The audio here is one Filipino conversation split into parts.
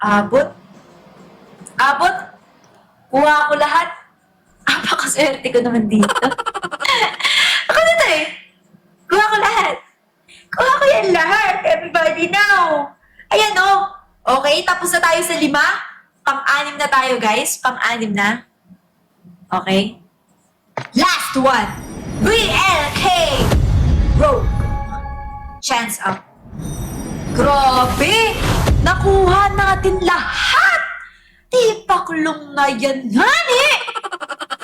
Abot. Abot. Kuha ko lahat. Napakaswerte ko naman dito. Ako na to eh. Kuha ko lahat. Kuha ko yan lahat. Everybody now. Ayan o. Okay, tapos na tayo sa 5. Pang-anim na tayo, guys. Pang-anim na. Okay. Last one. VLK. Rogue. Chance up. Grabe! Nakuha natin lahat! Tipaklong na yan, Nani!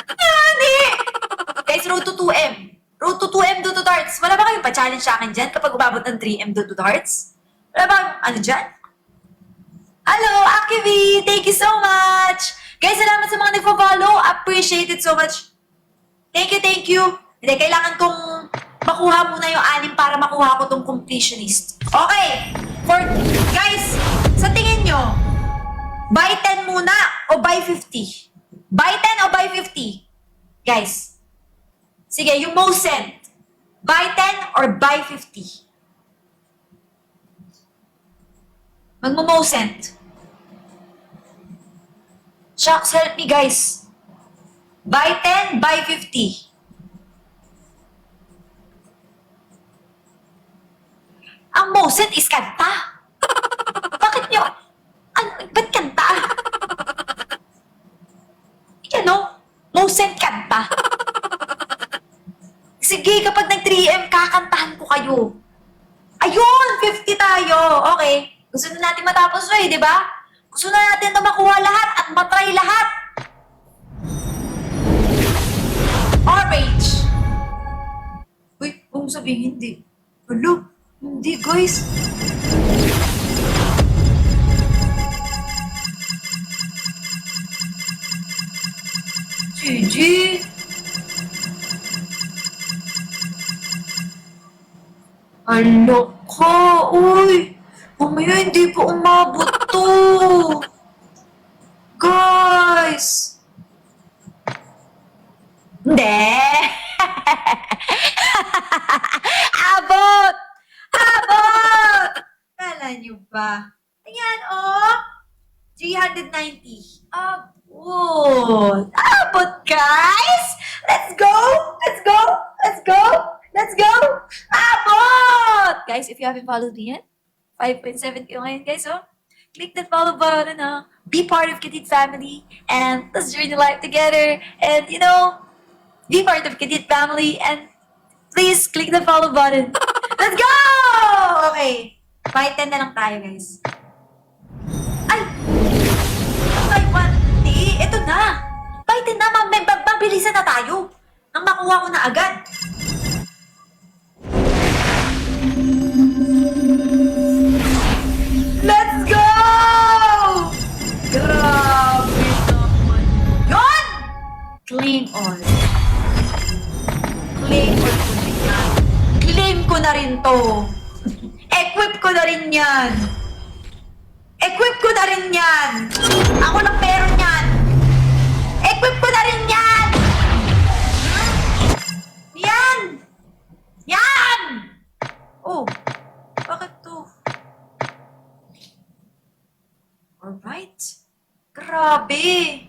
Nani! Guys, road to 2M. Road to 2M do to darts. Wala ba kayong pa-challenge sa akin dyan kapag umabot ng 3M do to darts? Wala ba, ano dyan? Hello, Akivi! Thank you so much! Guys, salamat sa mga nagpo-follow. Appreciate it so much. Thank you, thank you. Hindi, kailangan kong makuha muna yung 6 para makuha ko tong completionist. Okay! Guys, sa tingin nyo, buy 10 muna o buy 50? Buy 10 o buy 50? Guys, sige, yung most sent. Buy 10 or buy 50? Magmo-most sent. Shucks, help me guys. Buy 10, buy 50. Ang most sent is kanta. Bakit nyo? Ba't kanta? Ano? Most sent kanta. Sige, kapag nag-3M, kakantahan ko kayo. Ayun! 50 tayo. Okay. Gusto na natin matapos na di ba? Gusto na natin na makuha lahat at matry lahat. Orange. Uy, huwag mong sabihin hindi. Hello? Hindi, guys. Gigi. Alok ka, uy. Mamaya hindi pa umabot to. Guys. Hindi. Abot! Abot! Kala nyo ba? Ayan, oh. 390. Abot. Abot, guys! Let's go! Let's go! Let's go! Let's go! Abot! Guys, if you haven't followed me yet, 5.7 ko ngayon, guys, oh. Click that follow button, be part of Kadit family, and let's journey life together, and, you know, be part of Kadit family, and please click the follow button. Let's go! Okay. Buy 10 na lang tayo, guys. Ay! Buy 1. Hindi, ito na. Buy 10 na, mabilisan na tayo. Nang makuha ko na agad. Let's go! Grabe naman. Yun! Claim all. Claim all ko na yan. Claim ko na rin to. Equip ko na rin yan. Equip ko na rin yan. Ako lang meron yan. Equip ko na rin yan. Yan! Yan! Oh, bakit to? Alright. Grabe.